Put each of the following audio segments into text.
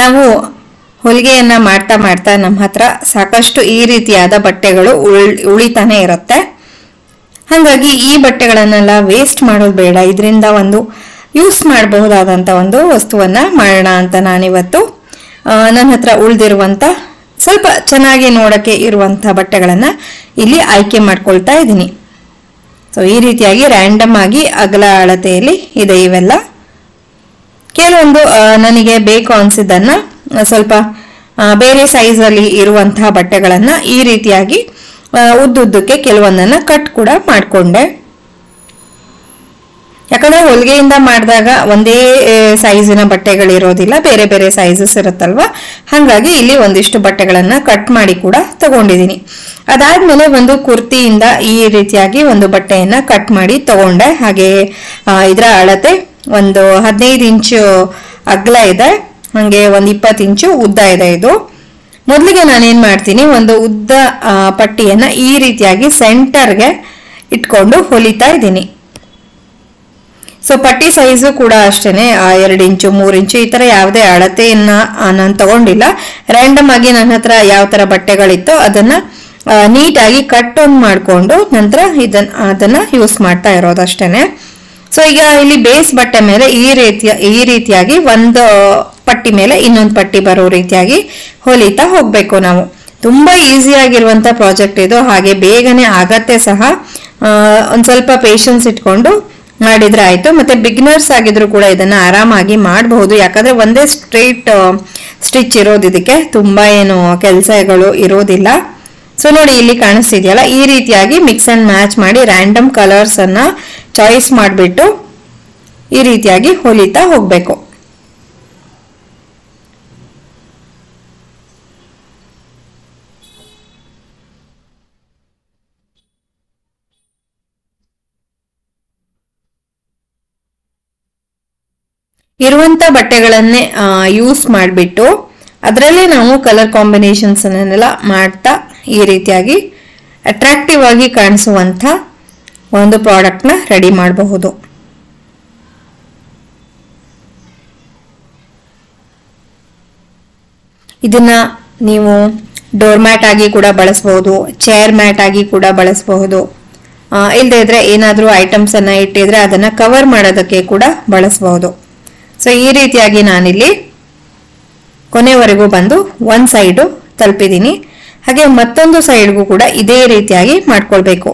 ನಾವು ಹೊಲಿಗೆಯನ್ನ ಮಾಡ್ತಾ ಮಾಡ್ತಾ ನಮ್ಮ ಹತ್ರ ಸಾಕಷ್ಟು ಈ ರೀತಿಯಾದ ಬಟ್ಟೆಗಳು ಉಳಿತಾನೆ ಇರುತ್ತೆ. ಹಾಗಾಗಿ ಈ ಬಟ್ಟೆಗಳನ್ನೆಲ್ಲ ವೇಸ್ಟ್ ಮಾಡೋದು ಬೇಡ, ಇದರಿಂದ ಒಂದು ಯೂಸ್ ಮಾಡಬಹುದಾದಂಥ ಒಂದು ವಸ್ತುವನ್ನ ಮಾಡೋಣ ಅಂತ ನಾನಿವತ್ತು ನನ್ನ ಹತ್ರ ಉಳಿದಿರುವಂಥ ಸ್ವಲ್ಪ ಚೆನ್ನಾಗಿ ನೋಡಕ್ಕೆ ಇರುವಂಥ ಬಟ್ಟೆಗಳನ್ನ ಇಲ್ಲಿ ಆಯ್ಕೆ ಮಾಡ್ಕೊಳ್ತಾ ಇದ್ದೀನಿ. ಸೊ ಈ ರೀತಿಯಾಗಿ ರ್ಯಾಂಡಮ್ ಆಗಿ ಅಗಲ ಅಳತೆಯಲ್ಲಿ ಇದೆ ಇವೆಲ್ಲ. ಕೆಲವೊಂದು ನನಗೆ ಬೇಕು ಅನ್ಸಿದ್ದನ್ನ ಸ್ವಲ್ಪ ಬೇರೆ ಸೈಜ್ ಅಲ್ಲಿ ಇರುವಂತಹ ಬಟ್ಟೆಗಳನ್ನ ಈ ರೀತಿಯಾಗಿ ಉದ್ದುದ್ದಕ್ಕೆ ಕೆಲವೊಂದನ್ನ ಕಟ್ ಕೂಡ ಮಾಡ್ಕೊಂಡೆ. ಯಾಕಂದ್ರೆ ಹೊಲಿಗೆಯಿಂದ ಮಾಡಿದಾಗ ಒಂದೇ ಸೈಜಿನ ಬಟ್ಟೆಗಳಿರೋದಿಲ್ಲ, ಬೇರೆ ಬೇರೆ ಸೈಜಸ್ ಇರುತ್ತಲ್ವಾ. ಹಾಗಾಗಿ ಇಲ್ಲಿ ಒಂದಿಷ್ಟು ಬಟ್ಟೆಗಳನ್ನ ಕಟ್ ಮಾಡಿ ಕೂಡ ತಗೊಂಡಿದ್ದೀನಿ. ಅದಾದ್ಮೇಲೆ ಒಂದು ಕುರ್ತಿಯಿಂದ ಈ ರೀತಿಯಾಗಿ ಒಂದು ಬಟ್ಟೆಯನ್ನ ಕಟ್ ಮಾಡಿ ತಗೊಂಡೆ. ಹಾಗೆ ಇದರ ಅಳತೆ ಒಂದು 15 ಇಂಚು ಅಗಲ ಇದೆ, ಹಾಗೆ ಒಂದು 20 ಇಂಚು ಉದ್ದ ಇದೆ. ಇದು ಮೊದಲಿಗೆ ನಾನೇನ್ ಮಾಡ್ತೀನಿ, ಒಂದು ಉದ್ದ ಪಟ್ಟಿಯನ್ನ ಈ ರೀತಿಯಾಗಿ ಸೆಂಟರ್ಗೆ ಇಟ್ಕೊಂಡು ಹೊಲಿತಾ ಇದ್ದೀನಿ. ಸೊ ಪಟ್ಟಿ ಸೈಜು ಕೂಡ ಅಷ್ಟೇನೆ 2 ಇಂಚು 3 ಇಂಚು ಈ ತರ ಯಾವುದೇ ಅಳತೆಯನ್ನ ನಾನು ತಗೊಂಡಿಲ್ಲ. ರ್ಯಾಂಡಮ್ ಆಗಿ ನನ್ನ ಹತ್ರ ಯಾವ ತರ ಬಟ್ಟೆಗಳಿತ್ತೋ ಅದನ್ನ ನೀಟಾಗಿ ಕಟ್ ಆನ್ ಮಾಡ್ಕೊಂಡು ನಂತರ ಅದನ್ನ ಯೂಸ್ ಮಾಡ್ತಾ ಇರೋದಷ್ಟೇನೆ. ಸೊ ಈಗ ಇಲ್ಲಿ ಬೇಸ್ ಬಟ್ಟೆ ಮೇಲೆ ಈ ರೀತಿಯಾಗಿ ಒಂದು ಪಟ್ಟಿ ಮೇಲೆ ಇನ್ನೊಂದು ಪಟ್ಟಿ ಬರೋ ರೀತಿಯಾಗಿ ಹೊಲಿತಾ ಹೋಗ್ಬೇಕು ನಾವು. ತುಂಬಾ ಈಸಿ ಆಗಿರುವಂತ ಪ್ರಾಜೆಕ್ಟ್ ಇದು, ಹಾಗೆ ಬೇಗನೆ ಆಗತ್ತೆ ಸಹ. ಒಂದ್ ಸ್ವಲ್ಪ ಪೇಷನ್ಸ್ ಇಟ್ಕೊಂಡು ಮಾಡಿದ್ರೆ ಆಯ್ತು. ಮತ್ತೆ ಬಿಗಿನರ್ಸ್ ಆಗಿದ್ರು ಕೂಡ ಇದನ್ನ ಆರಾಮಾಗಿ ಮಾಡಬಹುದು, ಯಾಕಂದ್ರೆ ಒಂದೇ ಸ್ಟ್ರೈಟ್ ಸ್ಟಿಚ್ ಇರೋದು, ಇದಕ್ಕೆ ತುಂಬಾ ಏನು ಕೆಲಸಗಳು ಇರೋದಿಲ್ಲ. ಸೊ ನೋಡಿ ಇಲ್ಲಿ ಕಾಣಿಸ್ತಿದೆಯಲ್ಲ, ಈ ರೀತಿಯಾಗಿ ಮಿಕ್ಸ್ ಅಂಡ್ ಮ್ಯಾಚ್ ಮಾಡಿ ರ್ಯಾಂಡಮ್ ಕಲರ್ಸ್ ಅನ್ನ ಚಾಯ್ಸ್ ಮಾಡಿಬಿಟ್ಟು ಈ ರೀತಿಯಾಗಿ ಹೊಲಿತಾ ಹೋಗ್ಬೇಕು. ಇರುವಂತ ಬಟ್ಟೆಗಳನ್ನೇ ಯೂಸ್ ಮಾಡಿಬಿಟ್ಟು ಅದರಲ್ಲೇ ನಾವು ಕಲರ್ ಕಾಂಬಿನೇಷನ್ಸ್ ಅನ್ನೆಲ್ಲ ಮಾಡ್ತಾ ಈ ರೀತಿಯಾಗಿ ಅಟ್ರಾಕ್ಟಿವ್ ಆಗಿ ಕಾಣಿಸುವಂತ ಒಂದು ಪ್ರಾಡಕ್ಟ್ ನ ರೆಡಿ ಮಾಡಬಹುದು. ಇದನ್ನ ನೀವು ಡೋರ್ ಮ್ಯಾಟ್ ಆಗಿ ಕೂಡ ಬಳಸಬಹುದು, ಚೇರ್ ಮ್ಯಾಟ್ ಆಗಿ ಕೂಡ ಬಳಸಬಹುದು. ಇಲ್ಲದೆ ಇದ್ರೆ ಏನಾದ್ರೂ ಐಟಮ್ಸ್ ಅನ್ನ ಇಟ್ಟಿದ್ರೆ ಅದನ್ನ ಕವರ್ ಮಾಡೋದಕ್ಕೆ ಕೂಡ ಬಳಸಬಹುದು. ಸೊ ಈ ರೀತಿಯಾಗಿ ನಾನಿಲ್ಲಿ ಕೊನೆವರೆಗೂ ಬಂದು ಒಂದ್ ಸೈಡು ತಲುಪಿದ್ದೀನಿ. ಹಾಗೆ ಮತ್ತೊಂದು ಸೈಡ್ಗೂ ಕೂಡ ಇದೇ ರೀತಿಯಾಗಿ ಮಾಡ್ಕೊಳ್ಬೇಕು.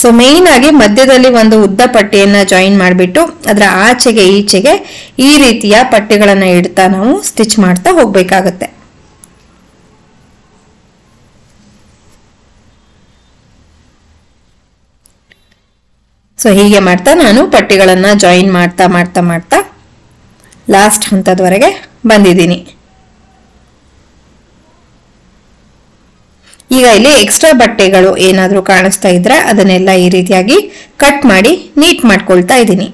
ಸೊ ಮೇನ್ ಆಗಿ ಮಧ್ಯದಲ್ಲಿ ಒಂದು ಉದ್ದ ಪಟ್ಟಿಯನ್ನ ಜಾಯಿನ್ ಮಾಡಿಬಿಟ್ಟು ಅದರ ಆಚೆಗೆ ಈಚೆಗೆ ಈ ರೀತಿಯ ಪಟ್ಟಿಗಳನ್ನ ಇಡ್ತಾ ನಾವು ಸ್ಟಿಚ್ ಮಾಡ್ತಾ ಹೋಗ್ಬೇಕಾಗತ್ತೆ. ಸೊ ಹೀಗೆ ಮಾಡ್ತಾ ನಾನು ಪಟ್ಟಿಗಳನ್ನ ಜಾಯಿನ್ ಮಾಡ್ತಾ ಮಾಡ್ತಾ ಮಾಡ್ತಾ ಲಾಸ್ಟ್ ಹಂತದವರೆಗೆ ಬಂದಿದ್ದೀನಿ. ಈಗ ಇಲ್ಲಿ ಎಕ್ಸ್ಟ್ರಾ ಬಟ್ಟೆಗಳು ಏನಾದ್ರೂ ಕಾಣಿಸ್ತಾ ಇದ್ರೆ ಅದನ್ನೆಲ್ಲ ಈ ರೀತಿಯಾಗಿ ಕಟ್ ಮಾಡಿ ನೀಟ್ ಮಾಡ್ಕೊಳ್ತಾ ಇದ್ದೀನಿ.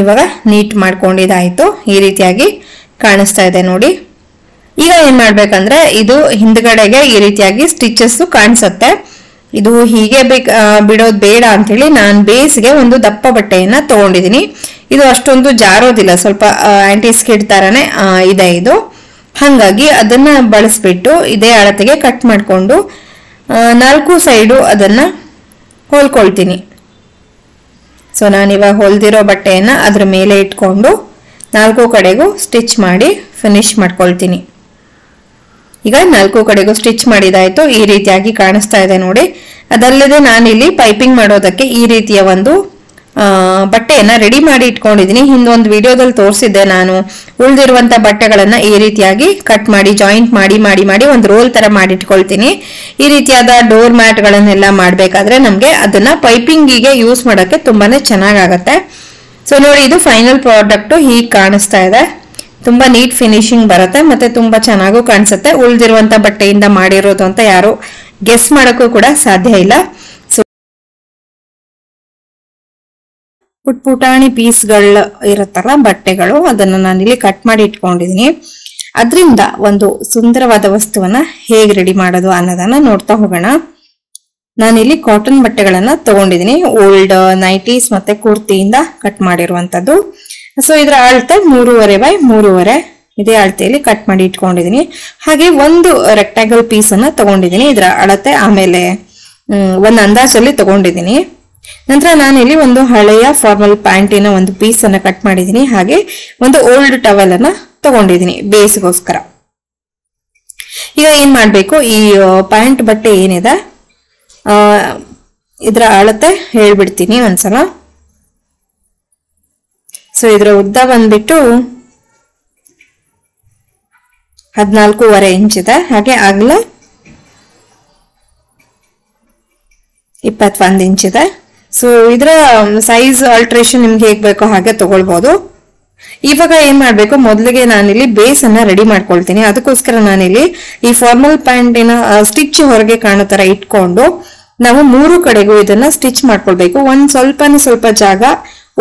ಇವಾಗ ನೀಟ್ ಮಾಡ್ಕೊಂಡಿದ್ದಾಯ್ತು, ಈ ರೀತಿಯಾಗಿ ಕಾಣಿಸ್ತಾ ಇದೆ ನೋಡಿ. ಈಗ ಏನ್ ಮಾಡ್ಬೇಕಂದ್ರೆ ಇದು ಹಿಂದ್ಗಡೆಗೆ ಈ ರೀತಿಯಾಗಿ ಸ್ಟಿಚಸ್ ಕಾಣಿಸುತ್ತೆ. ಇದು ಹೀಗೆ ಬಿಡೋದು ಬೇಡ ಅಂತೇಳಿ ನಾನು ಬೇಸ್ಗೆ ಒಂದು ದಪ್ಪ ಬಟ್ಟೆಯನ್ನ ತಗೊಂಡಿದ್ದೀನಿ. ಇದು ಅಷ್ಟೊಂದು ಜಾರೋದಿಲ್ಲ, ಸ್ವಲ್ಪ ಆಂಟಿ ಸ್ಕಿಡ್ ತರನೇ ಇದೆ ಇದು. ಹಾಗಾಗಿ ಅದನ್ನ ಬಳಸ್ಬಿಟ್ಟು ಇದೇ ಅಳತೆಗೆ ಕಟ್ ಮಾಡಿಕೊಂಡು 4 ಸೈಡು ಅದನ್ನ ಹೊಲ್ಕೊಳ್ತೀನಿ. ಸೊ ನಾನಿವಾಗ ಹೊಲ್ದಿರೋ ಬಟ್ಟೆಯನ್ನ ಅದ್ರ ಮೇಲೆ ಇಟ್ಕೊಂಡು 4 ಕಡೆಗೂ ಸ್ಟಿಚ್ ಮಾಡಿ ಫಿನಿಶ್ ಮಾಡ್ಕೊಳ್ತೀನಿ. ಈಗ 4 ಕಡೆಗೂ ಸ್ಟಿಚ್ ಮಾಡಿದಾಯ್ತು, ಈ ರೀತಿಯಾಗಿ ಕಾಣಿಸ್ತಾ ಇದೆ ನೋಡಿ. ಅದಲ್ಲದೆ ನಾನಿಲ್ಲಿ ಪೈಪಿಂಗ್ ಮಾಡೋದಕ್ಕೆ ಈ ರೀತಿಯ ಒಂದು ಬಟ್ಟೆಯನ್ನ ರೆಡಿ ಮಾಡಿ ಇಟ್ಕೊಂಡಿದ್ದೀನಿ. ಹಿಂದೊಂದು ವಿಡಿಯೋದಲ್ಲಿ ತೋರಿಸಿದ್ದೆ ನಾನು. ಉಳಿದಿರುವಂತ ಬಟ್ಟೆಗಳನ್ನ ಈ ರೀತಿಯಾಗಿ ಕಟ್ ಮಾಡಿ ಜಾಯಿಂಟ್ ಮಾಡಿ ಮಾಡಿ ಮಾಡಿ ಒಂದು ರೋಲ್ ತರ ಮಾಡಿಟ್ಕೊಳ್ತೀನಿ. ಈ ರೀತಿಯಾದ ಡೋರ್ ಮ್ಯಾಟ್ ಗಳನ್ನೆಲ್ಲ ಮಾಡ್ಬೇಕಾದ್ರೆ ನಮ್ಗೆ ಅದನ್ನ ಪೈಪಿಂಗಿಗೆ ಯೂಸ್ ಮಾಡೋಕೆ ತುಂಬಾನೇ ಚೆನ್ನಾಗಾಗತ್ತೆ. ಸೊ ನೋಡಿ, ಇದು ಫೈನಲ್ ಪ್ರಾಡಕ್ಟ್ ಹೀಗೆ ಕಾಣಿಸ್ತಾ ಇದೆ. ತುಂಬಾ ನೀಟ್ ಫಿನಿಶಿಂಗ್ ಬರುತ್ತೆ, ಮತ್ತೆ ತುಂಬಾ ಚೆನ್ನಾಗೂ ಕಾಣಿಸುತ್ತೆ. ಉಳಿದಿರುವಂತ ಬಟ್ಟೆಯಿಂದ ಮಾಡಿರೋದು ಅಂತ ಯಾರು ಗೆಸ್ ಮಾಡೋಕ್ಕೂ ಕೂಡ ಸಾಧ್ಯ ಇಲ್ಲ. ಸೊ ಪುಟಾಣಿ ಪೀಸ್ಗಳು ಇರುತ್ತಲ್ಲ ಬಟ್ಟೆಗಳು, ಅದನ್ನ ನಾನಿಲ್ಲಿ ಕಟ್ ಮಾಡಿ ಇಟ್ಕೊಂಡಿದೀನಿ. ಅದರಿಂದ ಒಂದು ಸುಂದರವಾದ ವಸ್ತುವನ್ನ ಹೇಗೆ ರೆಡಿ ಮಾಡೋದು ಅನ್ನೋದನ್ನ ನೋಡ್ತಾ ಹೋಗೋಣ. ನಾನಿಲ್ಲಿ ಕಾಟನ್ ಬಟ್ಟೆಗಳನ್ನ ತಗೊಂಡಿದ್ದೀನಿ, ಓಲ್ಡ್ ನೈಟೀಸ್ ಮತ್ತೆ ಕುರ್ತಿಯಿಂದ ಕಟ್ ಮಾಡಿರುವಂತದ್ದು. ಸೊ ಇದರ ಅಳತೆ 3.5 x 3.5 ಇದೇ ಅಳತೆಯಲ್ಲಿ ಕಟ್ ಮಾಡಿ ಇಟ್ಕೊಂಡಿದೀನಿ. ಹಾಗೆ ಒಂದು ರೆಕ್ಟಾಂಗಲ್ ಪೀಸ್ ಅನ್ನ ತಗೊಂಡಿದ್ದೀನಿ, ಇದರ ಅಳತೆ ಆಮೇಲೆ ಒಂದು ಅಂದಾಜಲ್ಲಿ ತಗೊಂಡಿದ್ದೀನಿ. ನಂತರ ನಾನಿಲ್ಲಿ ಒಂದು ಹಳೆಯ ಫಾರ್ಮಲ್ ಪ್ಯಾಂಟಿನ ಒಂದು ಪೀಸ್ ಅನ್ನ ಕಟ್ ಮಾಡಿದೀನಿ. ಹಾಗೆ ಒಂದು ಓಲ್ಡ್ ಟವಲ್ ಅನ್ನ ತಗೊಂಡಿದ್ದೀನಿ ಬೇಸ್ಗೋಸ್ಕರ. ಈಗ ಏನ್ ಮಾಡ್ಬೇಕು, ಈ ಪ್ಯಾಂಟ್ ಬಟ್ಟೆ ಏನಿದೆ ಇದರ ಅಳತೆ ಹೇಳ್ಬಿಡ್ತೀನಿ ಒಂದ್ಸಲ. ಸೊ ಇದರ ಉದ್ದ ಬಂದ್ಬಿಟ್ಟು 14.5 ಇಂಚ್ ಇದೆ. ಹಾಗೆ ಅಗಲ 21 ಇಂಚ್ ಇದೆ. ಸೊ ಇದರ ಸೈಜ್ ಆಲ್ಟ್ರೇಷನ್ ನಿಮ್ಗೆ ಹೇಗ್ ಬೇಕೋ ಹಾಗೆ ತಗೊಳ್ಬಹುದು. ಇವಾಗ ಏನ್ ಮಾಡ್ಬೇಕು, ಮೊದಲಿಗೆ ನಾನಿಲ್ಲಿ ಬೇಸ್ ಅನ್ನ ರೆಡಿ ಮಾಡ್ಕೊಳ್ತೀನಿ. ಅದಕ್ಕೋಸ್ಕರ ನಾನಿಲ್ಲಿ ಈ ಫಾರ್ಮಲ್ ಪ್ಯಾಂಟಿನ ಸ್ಟಿಚ್ ಹೊರಗೆ ಕಾಣೋ ತರ ಇಟ್ಕೊಂಡು ನಾವು 3 ಕಡೆಗೂ ಇದನ್ನ ಸ್ಟಿಚ್ ಮಾಡ್ಕೊಳ್ಬೇಕು. ಸ್ವಲ್ಪ ಜಾಗ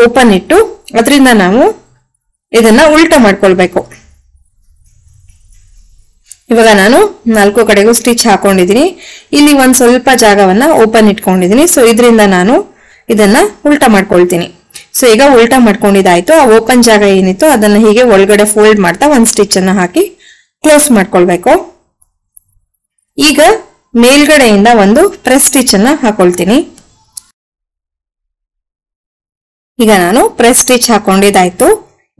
ಓಪನ್ ಇಟ್ಟು ಅದರಿಂದ ನಾವು ಇದನ್ನ ಉಲ್ಟಾ ಮಾಡ್ಕೊಳ್ಬೇಕು. ಇವಾಗ ನಾನು 4 ಕಡೆಗೂ ಸ್ಟಿಚ್ ಹಾಕೊಂಡಿದೀನಿ. ಇಲ್ಲಿ ಸ್ವಲ್ಪ ಜಾಗವನ್ನ ಓಪನ್ ಇಟ್ಕೊಂಡಿದೀನಿ. ಸೊ ಇದರಿಂದ ನಾನು ಇದನ್ನ ಉಲ್ಟಾ ಮಾಡ್ಕೊಳ್ತೀನಿ. ಸೊ ಈಗ ಉಲ್ಟಾ ಮಾಡ್ಕೊಂಡಿದ್ದಾಯ್ತು. ಆ ಓಪನ್ ಜಾಗ ಏನಿತ್ತು ಅದನ್ನ ಹೀಗೆ ಒಳಗಡೆ ಫೋಲ್ಡ್ ಮಾಡ್ತಾ ಒಂದು ಸ್ಟಿಚ್ ಅನ್ನ ಹಾಕಿ ಕ್ಲೋಸ್ ಮಾಡ್ಕೊಳ್ಬೇಕು. ಈಗ ಮೇಲ್ಗಡೆಯಿಂದ ಒಂದು ಪ್ರೆಸ್ ಸ್ಟಿಚ್ ಅನ್ನ ಹಾಕೊಳ್ತೀನಿ. ಈಗ ನಾನು ಪ್ರೆಸ್ ಸ್ಟಿಚ್ ಹಾಕೊಂಡಿದ್ದಾಯ್ತು.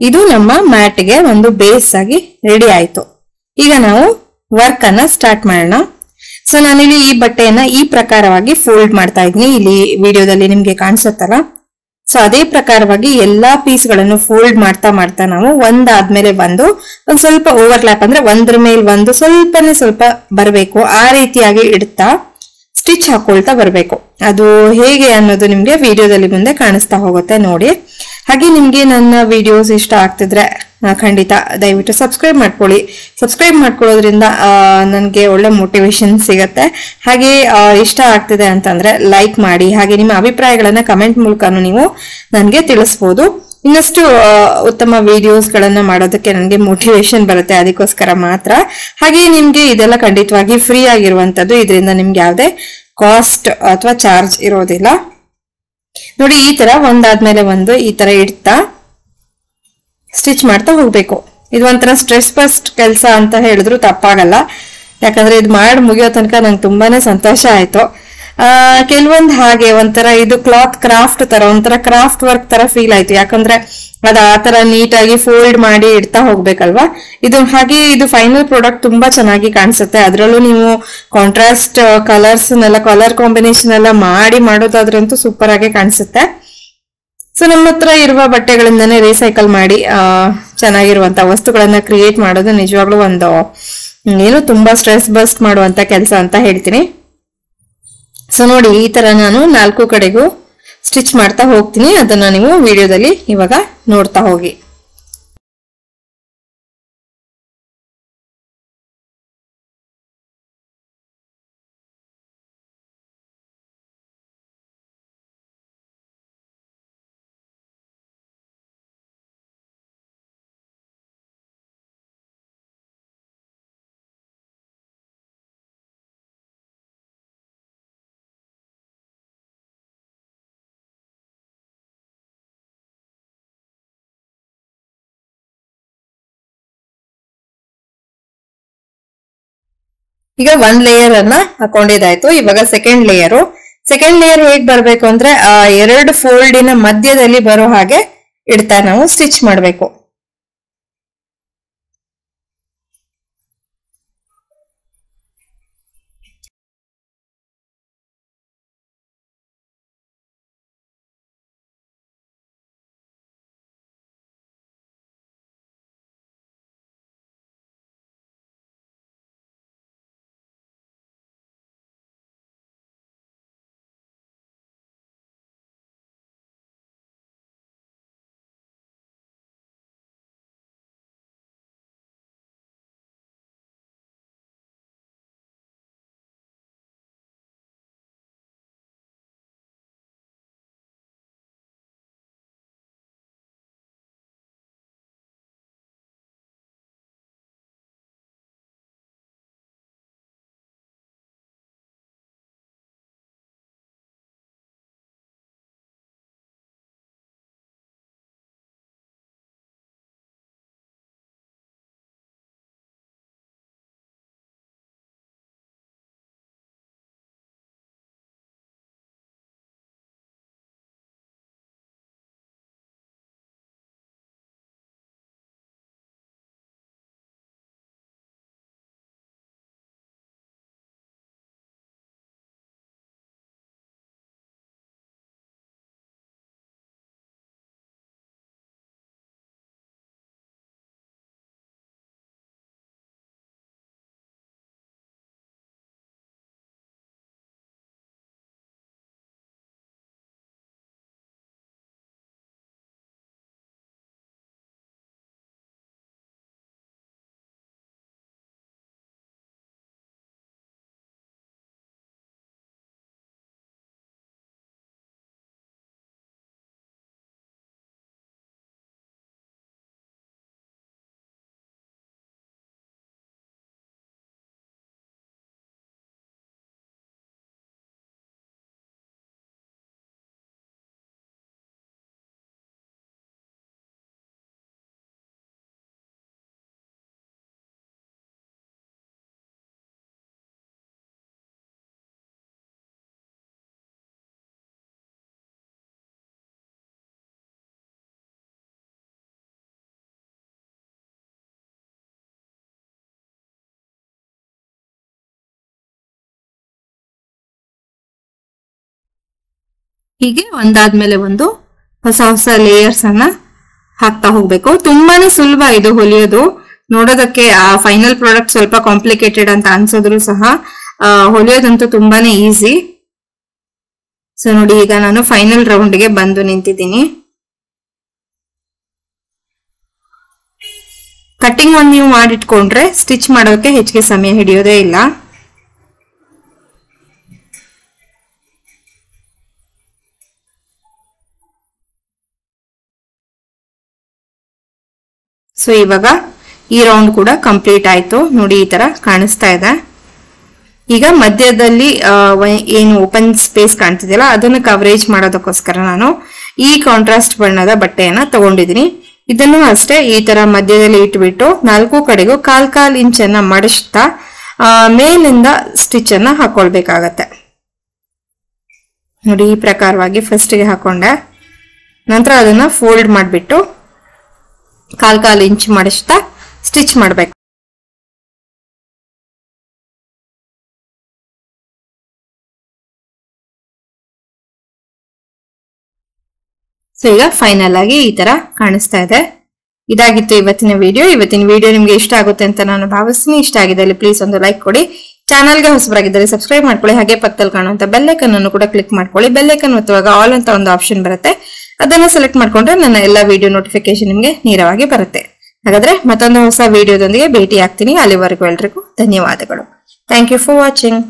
ಇದು ನಮ್ಮ ಮ್ಯಾಟ್ಗೆ ಒಂದು ಬೇಸ್ ಆಗಿ ರೆಡಿ ಆಯ್ತು. ಈಗ ನಾವು ವರ್ಕ್ ಅನ್ನ ಸ್ಟಾರ್ಟ್ ಮಾಡೋಣ. ಸೊ ನಾನಿಲ್ಲಿ ಈ ಬಟ್ಟೆಯನ್ನ ಈ ಪ್ರಕಾರವಾಗಿ ಫೋಲ್ಡ್ ಮಾಡ್ತಾ ಇದ್ದೀನಿ. ಇಲ್ಲಿ ವಿಡಿಯೋದಲ್ಲಿ ನಿಮ್ಗೆ ಕಾಣಿಸುತ್ತಲ್ಲ, ಸೊ ಅದೇ ಪ್ರಕಾರವಾಗಿ ಎಲ್ಲಾ ಪೀಸ್ ಗಳನ್ನು ಫೋಲ್ಡ್ ಮಾಡ್ತಾ ನಾವು ಒಂದಾದ್ಮೇಲೆ ಒಂದು ಸ್ವಲ್ಪ ಓವರ್ಲ್ಯಾಪ್ ಅಂದ್ರೆ ಒಂದ್ರ ಮೇಲೆ ಒಂದು ಸ್ವಲ್ಪ ಬರಬೇಕು. ಆ ರೀತಿಯಾಗಿ ಇಡ್ತಾ ಸ್ಟಿಚ್ ಹಾಕೊಳ್ತಾ ಬರಬೇಕು. ಅದು ಹೇಗೆ ಅನ್ನೋದು ನಿಮ್ಗೆ ವಿಡಿಯೋದಲ್ಲಿ ಮುಂದೆ ಕಾಣಿಸ್ತಾ ಹೋಗುತ್ತೆ ನೋಡಿ. ಹಾಗೆ ನಿಮ್ಗೆ ನನ್ನ ವಿಡಿಯೋಸ್ ಇಷ್ಟ ಆಗ್ತಿದ್ರೆ ಖಂಡಿತ ದಯವಿಟ್ಟು ಸಬ್ಸ್ಕ್ರೈಬ್ ಮಾಡ್ಕೊಳ್ಳಿ. ಸಬ್ಸ್ಕ್ರೈಬ್ ಮಾಡ್ಕೊಳ್ಳೋದ್ರಿಂದ ನನಗೆ ಒಳ್ಳೆ ಮೋಟಿವೇಶನ್ ಸಿಗತ್ತೆ. ಹಾಗೆ ಇಷ್ಟ ಆಗ್ತಿದೆ ಅಂತಂದ್ರೆ ಲೈಕ್ ಮಾಡಿ. ಹಾಗೆ ನಿಮ್ಮ ಅಭಿಪ್ರಾಯಗಳನ್ನ ಕಮೆಂಟ್ ಮೂಲಕನೂ ನೀವು ನನಗೆ ತಿಳಿಸ್ಬೋದು. ಇನ್ನಷ್ಟು ಉತ್ತಮ ವಿಡಿಯೋಸ್ ಗಳನ್ನ ಮಾಡೋದಕ್ಕೆ ನನಗೆ ಮೋಟಿವೇಶನ್ ಬರುತ್ತೆ, ಅದಕ್ಕೋಸ್ಕರ ಮಾತ್ರ. ಹಾಗೆ ನಿಮ್ಗೆ ಇದೆಲ್ಲ ಖಂಡಿತವಾಗಿ ಫ್ರೀ ಆಗಿರುವಂತದ್ದು, ಇದರಿಂದ ನಿಮ್ಗೆ ಯಾವುದೇ ಕಾಸ್ಟ್ ಅಥವಾ ಚಾರ್ಜ್ ಇರೋದಿಲ್ಲ. ನೋಡಿ ಈ ತರ ಒಂದಾದ್ಮೇಲೆ ಒಂದು ಈ ತರ ಇಡ್ತಾ ಸ್ಟಿಚ್ ಮಾಡ್ತಾ ಹೋಗ್ಬೇಕು. ಇದು ಒಂಥರ ಸ್ಟ್ರೆಸ್ ಫಸ್ಟ್ ಕೆಲಸ ಅಂತ ಹೇಳಿದ್ರು ತಪ್ಪಾಗಲ್ಲ. ಯಾಕಂದ್ರೆ ಇದು ಮಾಡಿ ಮುಗಿಯೋ ತನಕ ನಂಗೆ ತುಂಬಾನೇ ಸಂತೋಷ ಆಯ್ತು. ಕೆಲವೊಂದು ಹಾಗೆ ಒಂಥರ ಇದು ಕ್ಲಾತ್ ಕ್ರಾಫ್ಟ್ ತರ ಒಂಥರ ಕ್ರಾಫ್ಟ್ ವರ್ಕ್ ತರ ಫೀಲ್ ಆಯ್ತು. ಯಾಕಂದ್ರೆ ಅದ ಆ ತರ ನೀಟಾಗಿ ಫೋಲ್ಡ್ ಮಾಡಿ ಇಡ್ತಾ ಹೋಗ್ಬೇಕಲ್ವಾ. ಇದು ಹಾಗೆ ಇದು ಫೈನಲ್ ಪ್ರಾಡಕ್ಟ್ ತುಂಬಾ ಚೆನ್ನಾಗಿ ಕಾಣಿಸುತ್ತೆ. ಅದ್ರಲ್ಲೂ ನೀವು ಕಾಂಟ್ರಾಸ್ಟ್ ಕಲರ್ಸ್ ಕಲರ್ ಕಾಂಬಿನೇಷನ್ ಎಲ್ಲ ಮಾಡೋದಾದ್ರಂತೂ ಸೂಪರ್ ಆಗಿ ಕಾಣಿಸುತ್ತೆ. ಸೊ ನಮ್ಮ ಹತ್ರ ಇರುವ ಬಟ್ಟೆಗಳಿಂದಾನೇ ರೀಸೈಕಲ್ ಮಾಡಿ ಚೆನ್ನಾಗಿರುವಂತ ವಸ್ತುಗಳನ್ನ ಕ್ರಿಯೇಟ್ ಮಾಡೋದು ನಿಜವಾಗ್ಲೂ ಒಂದು ಏನು ತುಂಬಾ ಸ್ಟ್ರೆಸ್ ಬಸ್ಟ್ ಮಾಡುವಂತ ಕೆಲಸ ಅಂತ ಹೇಳ್ತೀನಿ. ಸೊ ನೋಡಿ ಈ ತರ ನಾನು 4 ಕಡೆಗೂ ಸ್ಟಿಚ್ ಮಾಡ್ತಾ ಹೋಗ್ತೀನಿ. ಅದನ್ನ ನೀವು ವಿಡಿಯೋದಲ್ಲಿ ಇವಾಗ ನೋಡ್ತಾ ಹೋಗಿ. ಈಗ 1 ಲೇಯರ್ ಅನ್ನ ಹಾಕೊಂಡಿದ್ದಾಯ್ತು. ಇವಾಗ ಸೆಕೆಂಡ್ ಲೇಯರ್ ಹೇಗ್ ಬರ್ಬೇಕು ಅಂದ್ರೆ 2 ಫೋಲ್ಡಿನ ಮಧ್ಯದಲ್ಲಿ ಬರೋ ಹಾಗೆ ಇಡ್ತಾ ನಾವು ಸ್ಟಿಚ್ ಮಾಡ್ಬೇಕು. ಹೀಗೆ ಒಂದಾದ್ಮೇಲೆ ಒಂದು ಹೊಸ ಹೊಸ ಲೇಯರ್ಸ್ ಅನ್ನ ಹಾಕ್ತಾ ಹೋಗ್ಬೇಕು. ತುಂಬಾನೇ ಸುಲಭ ಇದು ಹೊಲಿಯೋದು. ನೋಡೋದಕ್ಕೆ ಆ ಫೈನಲ್ ಪ್ರಾಡಕ್ಟ್ ಸ್ವಲ್ಪ ಕಾಂಪ್ಲಿಕೇಟೆಡ್ ಅಂತ ಅನ್ಸಿದ್ರು ಸಹ ಹೊಲಿಯೋದಂತೂ ತುಂಬಾನೇ ಈಸಿ. ಸೊ ನೋಡಿ, ಈಗ ನಾನು ಫೈನಲ್ ರೌಂಡ್ಗೆ ಬಂದು ನಿಂತಿದ್ದೀನಿ. ಕಟ್ಟಿಂಗ್ ಒಂದು ನೀವು ಮಾಡಿಟ್ಕೊಂಡ್ರೆ ಸ್ಟಿಚ್ ಮಾಡೋಕೆ ಹೆಚ್ಚಿಗೆ ಸಮಯ ಹಿಡಿಯೋದೇ ಇಲ್ಲ. ಸೊ ಇವಾಗ ಈ ರೌಂಡ್ ಕೂಡ ಕಂಪ್ಲೀಟ್ ಆಯ್ತು. ನೋಡಿ, ಈ ತರ ಕಾಣಿಸ್ತಾ ಇದೆ. ಈಗ ಮಧ್ಯದಲ್ಲಿ ಏನು ಓಪನ್ ಸ್ಪೇಸ್ ಕಾಣ್ತಿದೆಯಲ್ಲ ಅದನ್ನು ಕವರೇಜ್ ಮಾಡೋದಕ್ಕೋಸ್ಕರ ನಾನು ಈ ಕಾಂಟ್ರಾಸ್ಟ್ ಬಣ್ಣದ ಬಟ್ಟೆಯನ್ನ ತಗೊಂಡಿದ್ದೀನಿ. ಇದನ್ನು ಅಷ್ಟೇ ಈ ತರ ಮಧ್ಯದಲ್ಲಿ ಇಟ್ಬಿಟ್ಟು 4 ಕಡೆಗೂ ಕಾಲ್ ಇಂಚನ್ನ ಮಡಿಸ್ತಾ ಮೇಲಿಂದ ಸ್ಟಿಚ್ ಅನ್ನ ಹಾಕೊಳ್ಬೇಕಾಗತ್ತೆ. ನೋಡಿ, ಈ ಪ್ರಕಾರವಾಗಿ ಫಸ್ಟ್ಗೆ ಹಾಕೊಂಡೆ. ನಂತರ ಅದನ್ನ ಫೋಲ್ಡ್ ಮಾಡಿಬಿಟ್ಟು ಕಾಲ್ ಇಂಚ್ ಮಡಿಸ್ತಾ ಸ್ಟಿಚ್ ಮಾಡ್ಬೇಕು. ಸೊ ಈಗ ಫೈನಲ್ ಆಗಿ ಈ ತರ ಕಾಣಿಸ್ತಾ ಇದೆ. ಇದಾಗಿತ್ತು ಇವತ್ತಿನ ವಿಡಿಯೋ. ನಿಮ್ಗೆ ಇಷ್ಟ ಆಗುತ್ತೆ ಅಂತ ನಾನು ಭಾವಿಸ್ತೀನಿ. ಇಷ್ಟ ಆಗಿದ್ದಲ್ಲಿ ಪ್ಲೀಸ್ ಒಂದು ಲೈಕ್ ಕೊಡಿ. ಚಾನಲ್ಗೆ ಹೊಸಬರಾಗಿದ್ದರೆ ಸಬ್ಸ್ಕ್ರೈಬ್ ಮಾಡ್ಕೊಳ್ಳಿ. ಹಾಗೆ ಪಕ್ಕದಲ್ಲಿ ಕಾಣುವಂತ ಬೆಲ್ ಐಕನ್ ಅನ್ನು ಕೂಡ ಕ್ಲಿಕ್ ಮಾಡ್ಕೊಳ್ಳಿ. ಬೆಲ್ ಐಕನ್ ಒತ್ತುವಾಗ ಆಲ್ ಅಂತ ಒಂದು ಆಪ್ಷನ್ ಬರುತ್ತೆ. ಅದನ್ನ ಸೆಲೆಕ್ಟ್ ಮಾಡ್ಕೊಂಡ್ರೆ ನನ್ನ ಎಲ್ಲಾ ವಿಡಿಯೋ ನೋಟಿಫಿಕೇಶನ್ ನಿಮ್ಗೆ ನೇರವಾಗಿ ಬರುತ್ತೆ. ಹಾಗಾದ್ರೆ ಮತ್ತೊಂದು ಹೊಸ ವಿಡಿಯೋದೊಂದಿಗೆ ಭೇಟಿ ಆಗ್ತೀನಿ. ಅಲ್ಲಿವರೆಗೂ ಎಲ್ರಿಗೂ ಧನ್ಯವಾದಗಳು. Thank you for watching.